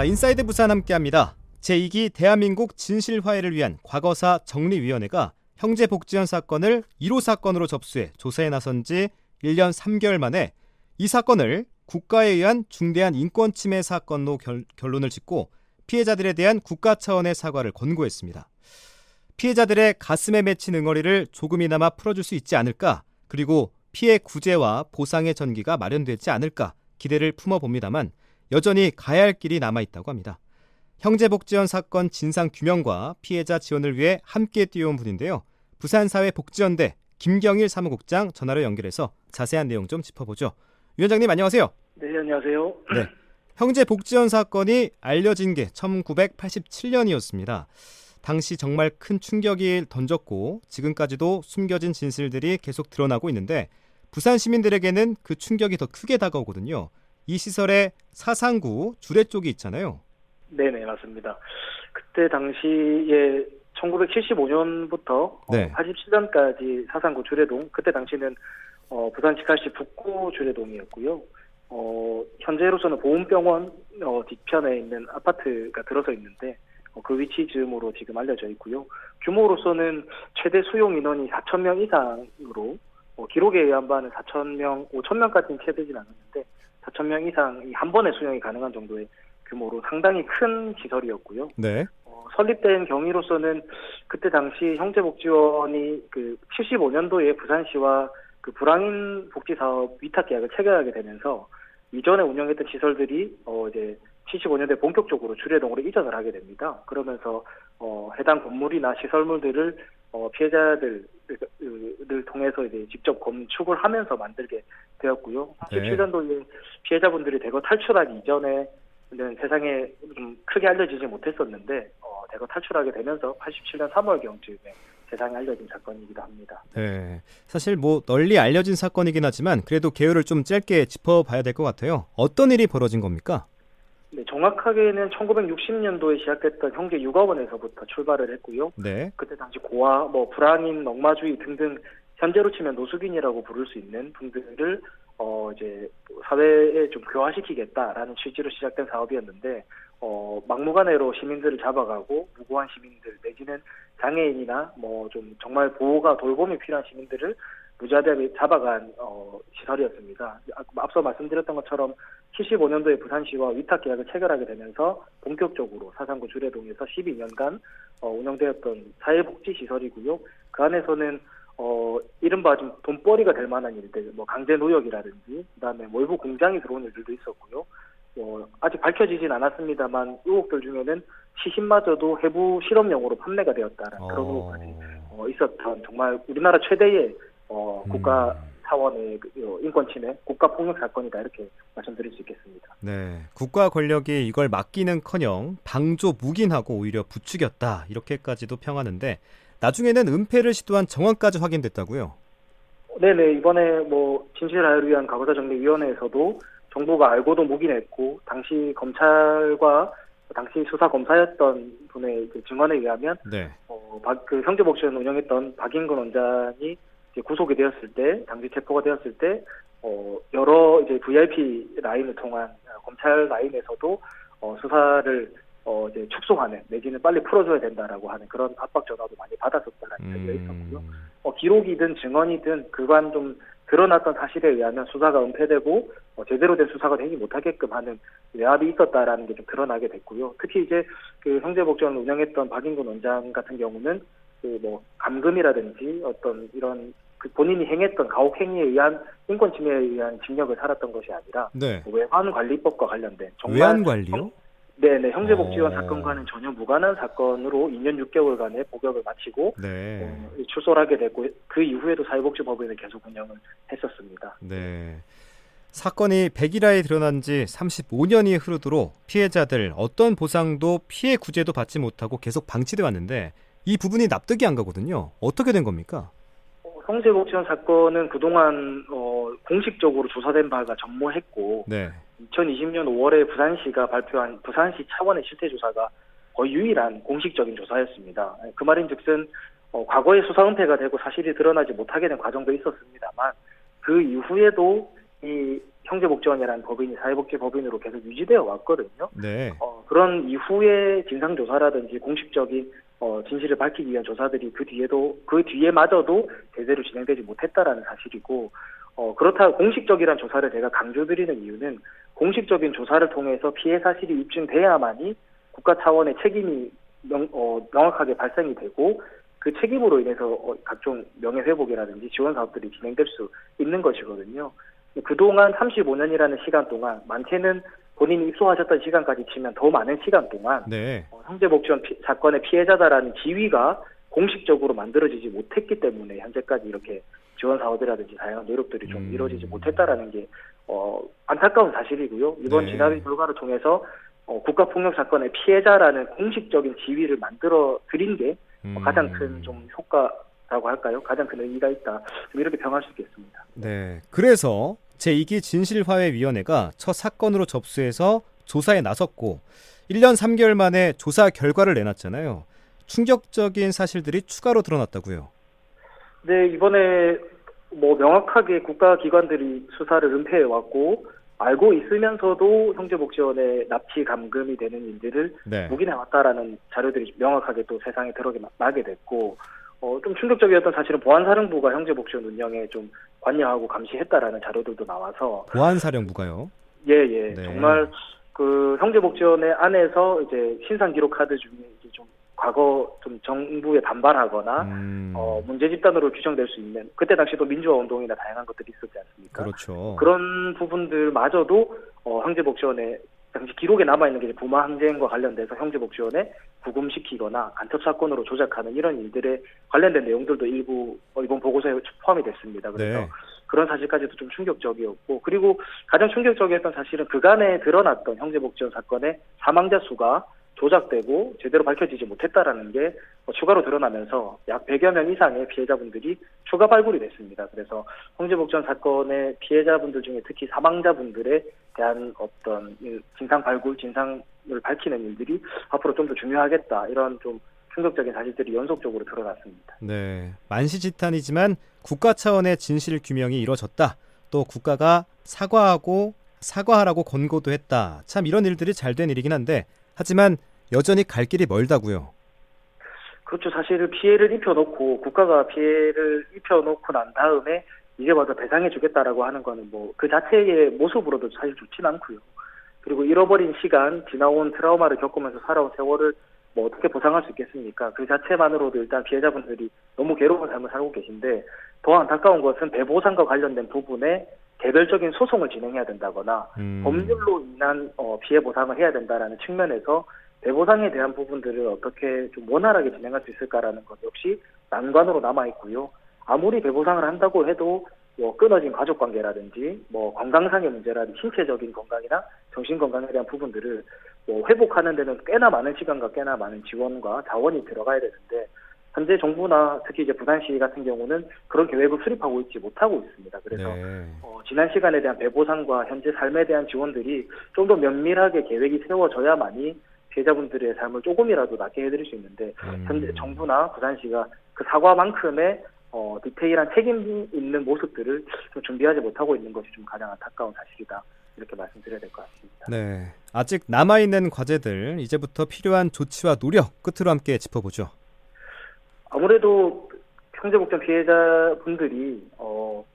자, 인사이드 부산 함께합니다. 제2기 대한민국 진실화해를 위한 과거사 정리위원회가 형제복지원 사건을 1호 사건으로 접수해 조사에 나선 지 1년 3개월 만에 이 사건을 국가에 의한 중대한 인권침해 사건으로 결론을 짓고 피해자들에 대한 국가 차원의 사과를 권고했습니다. 피해자들의 가슴에 맺힌 응어리를 조금이나마 풀어줄 수 있지 않을까, 그리고 피해 구제와 보상의 전기가 마련되지 않을까 기대를 품어봅니다만 여전히 가야 할 길이 남아있다고 합니다. 형제복지원 사건 진상규명과 피해자 지원을 위해 함께 뛰어온 분인데요. 부산사회복지원대 김경일 사무국장 전화로 연결해서 자세한 내용 좀 짚어보죠. 위원장님 안녕하세요. 네, 안녕하세요. 네, 형제복지원 사건이 알려진 게 1987년이었습니다. 당시 정말 큰 충격이 던졌고 지금까지도 숨겨진 진실들이 계속 드러나고 있는데 부산 시민들에게는 그 충격이 더 크게 다가오거든요. 이 시설에 사상구 주례 쪽이 있잖아요. 네네, 맞습니다. 그때 당시에 1975년부터 네. 87년까지 사상구 주례동, 그때 당시는 부산시칼시 북구 주례동이었고요. 현재로서는 보훈병원 뒤편에 있는 아파트가 들어서 있는데 그 위치 즈음으로 지금 알려져 있고요. 규모로서는 최대 수용 인원이 4,000명 이상으로 기록에 의한 바는 4,000명, 5,000명까지는 채되진 않았는데 4,000명 이상이 한 번에 수용이 가능한 정도의 규모로 상당히 큰 시설이었고요. 네. 설립된 경위로서는 그때 당시 형제복지원이 그 75년도에 부산시와 그 불황인 복지사업 위탁 계약을 체결하게 되면서 이전에 운영했던 시설들이 이제 75년도에 본격적으로 주례동으로 이전을 하게 됩니다. 그러면서 해당 건물이나 시설물들을 피해자들을 통해서 이제 직접 건축을 하면서 만들게 되었고요. 87년도에 피해자분들이 대거 탈출하기 이전에는 세상에 좀 크게 알려지지 못했었는데 대거 탈출하게 되면서 87년 3월경쯤에 세상에 알려진 사건이기도 합니다. 네, 사실 널리 알려진 사건이긴 하지만 그래도 개요를 좀 짧게 짚어봐야 될 것 같아요. 어떤 일이 벌어진 겁니까? 네, 정확하게는 1960년도에 시작됐던 형제육아원에서부터 출발을 했고요. 네. 그때 당시 고아, 불황인, 넉마주의 등등 현재로 치면 노숙인이라고 부를 수 있는 분들을 이제 사회에 좀 교화시키겠다라는 취지로 시작된 사업이었는데 막무가내로 시민들을 잡아가고 무고한 시민들 내지는 장애인이나 좀 정말 보호가 돌봄이 필요한 시민들을 무자비하게 잡아간 시설이었습니다. 앞서 말씀드렸던 것처럼 75년도에 부산시와 위탁 계약을 체결하게 되면서 본격적으로 사상구 주례동에서 12년간 운영되었던 사회복지시설이고요. 그 안에서는 이른바 좀 돈벌이가 될 만한 일들, 강제 노역이라든지 그다음에 외부 공장이 들어온 일들도 있었고요. 아직 밝혀지진 않았습니다만 의혹들 중에는 시신마저도 해부 실험용으로 판매가 되었다는 그런 의혹까지 있었던 정말 우리나라 최대의 국가 차원의 인권 침해, 국가 폭력 사건이다 이렇게 말씀드릴 수 있겠습니다. 네, 국가 권력이 이걸 막기는커녕 방조무긴하고 오히려 부추겼다 이렇게까지도 평하는데 나중에는 은폐를 시도한 정황까지 확인됐다고요? 네네, 이번에 진실화해를 위한 과거사 정리위원회에서도 정부가 알고도 묵인했고 당시 검찰과 당시 수사 검사였던 분의 그 증언에 의하면 네. 그 형제복지원 운영했던 박인근 원장이 이제 구속이 되었을 때, 당시 체포가 되었을 때 여러 이제 VIP 라인을 통한 검찰 라인에서도 수사를 이제 축소하는 내지는 빨리 풀어줘야 된다라고 하는 그런 압박 전화도 많이 받았었다라는 이야기가 있었고요. 기록이든 증언이든 그간 좀 드러났던 사실에 의하면 수사가 은폐되고 제대로 된 수사가 되지 못하게끔 하는 외압이 있었다라는 게 좀 드러나게 됐고요. 특히 이제 그 형제복지원을 운영했던 박인근 원장 같은 경우는 감금이라든지 어떤 이런 그 본인이 행했던 가혹 행위에 의한 인권 침해에 의한 징역을 살았던 것이 아니라 네. 외환관리법과 관련된 정말 외환관리요? 네네, 형제복지원 사건과는 전혀 무관한 사건으로 2년 6개월간의 복역을 마치고 출소를 하게 됐고 그 이후에도 사회복지법인을 계속 운영을 했었습니다. 네. 사건이 백일화에 드러난 지 35년이 흐르도록 피해자들 어떤 보상도 피해 구제도 받지 못하고 계속 방치돼 왔는데 이 부분이 납득이 안 가거든요. 어떻게 된 겁니까? 형제복지원 사건은 그동안 공식적으로 조사된 바가 전무했고 네. 2020년 5월에 부산시가 발표한 부산시 차원의 실태조사가 거의 유일한 공식적인 조사였습니다. 그 말인즉슨 과거에 수사 은폐가 되고 사실이 드러나지 못하게 된 과정도 있었습니다만 그 이후에도 이 형제복지원이라는 법인이 사회복지법인으로 계속 유지되어 왔거든요. 네. 그런 이후에 진상조사라든지 공식적인 진실을 밝히기 위한 조사들이 그 뒤에마저도 제대로 진행되지 못했다라는 사실이고, 그렇다 공식적이란 조사를 제가 강조드리는 이유는 공식적인 조사를 통해서 피해 사실이 입증돼야만이 국가 차원의 책임이 명확하게 발생이 되고, 그 책임으로 인해서 각종 명예회복이라든지 지원 사업들이 진행될 수 있는 것이거든요. 그동안 35년이라는 시간 동안, 많게는 본인이 입소하셨던 시간까지 치면 더 많은 시간 동안 네. 형제복지원 사건의 피해자다라는 지위가 공식적으로 만들어지지 못했기 때문에 현재까지 이렇게 지원 사업이라든지 다양한 노력들이 좀 이루어지지 못했다라는 게 안타까운 사실이고요. 이번 네. 진압의 결과를 통해서 국가폭력 사건의 피해자라는 공식적인 지위를 만들어 드린 게 가장 큰 좀 효과라고 할까요? 가장 큰 의미가 있다. 좀 이렇게 평할 수 있겠습니다. 네. 그래서 제2기 진실화해위원회가 첫 사건으로 접수해서 조사에 나섰고 1년 3개월 만에 조사 결과를 내놨잖아요. 충격적인 사실들이 추가로 드러났다고요. 네, 이번에 명확하게 국가기관들이 수사를 은폐해 왔고 알고 있으면서도 형제복지원에 납치 감금이 되는 일들을 네. 묵인해 왔다라는 자료들이 명확하게 또 세상에 드러나게 됐고, 좀 충격적이었던 사실은 보안사령부가 형제복지원 운영에 좀 관여하고 감시했다라는 자료들도 나와서 보안사령부가요. 예, 네. 정말 그 형제복지원의 안에서 이제 신상기록 카드 중에 이제 좀 과거 좀 정부에 반발하거나 문제 집단으로 규정될 수 있는, 그때 당시 또 민주화 운동이나 다양한 것들이 있었지 않습니까? 그렇죠. 그런 부분들마저도 형제복지원에 당시 기록에 남아있는 게 부마 항쟁과 관련돼서 형제복지원에 구금시키거나 간첩 사건으로 조작하는 이런 일들에 관련된 내용들도 일부 이번 보고서에 포함이 됐습니다. 그래서 네. 그런 사실까지도 좀 충격적이었고, 그리고 가장 충격적이었던 사실은 그간에 드러났던 형제복지원 사건의 사망자 수가 조작되고 제대로 밝혀지지 못했다라는 게 추가로 드러나면서 약 100여 명 이상의 피해자분들이 추가 발굴이 됐습니다. 그래서 형제복지원 사건의 피해자분들 중에 특히 사망자분들에 대한 어떤 진상 발굴, 진상을 밝히는 일들이 앞으로 좀 더 중요하겠다, 이런 좀 충격적인 사실들이 연속적으로 드러났습니다. 네. 만시지탄이지만 국가 차원의 진실 규명이 이루어졌다. 또 국가가 사과하라고 권고도 했다. 참 이런 일들이 잘 된 일이긴 한데, 하지만 여전히 갈 길이 멀다고요. 그렇죠. 사실 피해를 입혀놓고, 국가가 피해를 입혀놓고 난 다음에 이제 와서 배상해주겠다라고 하는 거는 그 자체의 모습으로도 사실 좋진 않고요. 그리고 잃어버린 시간, 지나온 트라우마를 겪으면서 살아온 세월을 어떻게 보상할 수 있겠습니까? 그 자체만으로도 일단 피해자분들이 너무 괴로운 삶을 살고 계신데, 더 안타까운 것은 배보상과 관련된 부분에 개별적인 소송을 진행해야 된다거나 법률로 인한 피해 보상을 해야 된다라는 측면에서 배보상에 대한 부분들을 어떻게 좀 원활하게 진행할 수 있을까라는 것 역시 난관으로 남아 있고요. 아무리 배보상을 한다고 해도 끊어진 가족관계라든지 건강상의 문제라든지 신체적인 건강이나 정신 건강에 대한 부분들을 회복하는 데는 꽤나 많은 시간과 꽤나 많은 지원과 자원이 들어가야 되는데, 현재 정부나 특히 이제 부산시 같은 경우는 그런 계획을 수립하고 있지 못하고 있습니다. 그래서 네. 지난 시간에 대한 배보상과 현재 삶에 대한 지원들이 좀 더 면밀하게 계획이 세워져야만이 피해자분들의 삶을 조금이라도 낫게 해드릴 수 있는데, 현재 정부나 부산시가 그 사과만큼의 디테일한 책임 있는 모습들을 좀 준비하지 못하고 있는 것이 좀 가장 안타까운 사실이다, 이렇게 말씀드려야 될 것 같습니다. 네. 아직 남아있는 과제들, 이제부터 필요한 조치와 노력 끝으로 함께 짚어보죠. 아무래도 형제복지원 피해자분들이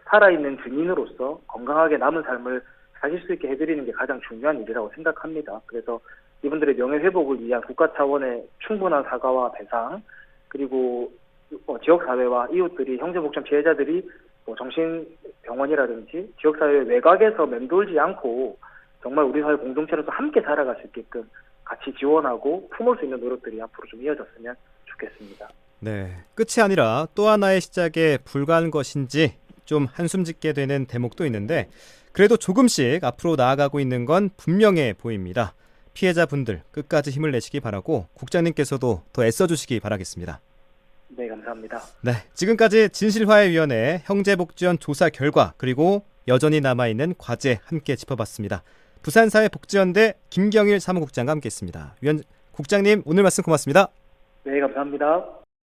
살아있는 증인으로서 건강하게 남은 삶을 사실 수 있게 해드리는 게 가장 중요한 일이라고 생각합니다. 그래서 이분들의 명예회복을 위한 국가 차원의 충분한 사과와 배상, 그리고 지역사회와 이웃들이, 형제복지원 피해자들이 정신병원이라든지 지역사회 외곽에서 맴돌지 않고 정말 우리 사회 공동체로서 함께 살아갈 수 있게끔 같이 지원하고 품을 수 있는 노력들이 앞으로 좀 이어졌으면 좋겠습니다. 네. 끝이 아니라 또 하나의 시작에 불과한 것인지 좀 한숨 짓게 되는 대목도 있는데, 그래도 조금씩 앞으로 나아가고 있는 건 분명해 보입니다. 피해자분들 끝까지 힘을 내시기 바라고 국장님께서도 더 애써주시기 바라겠습니다. 네, 감사합니다. 네, 지금까지 진실화해위원회 형제복지원 조사 결과, 그리고 여전히 남아있는 과제 함께 짚어봤습니다. 부산사회복지연대 김경일 사무국장과 함께했습니다. 국장님, 오늘 말씀 고맙습니다. 네, 감사합니다.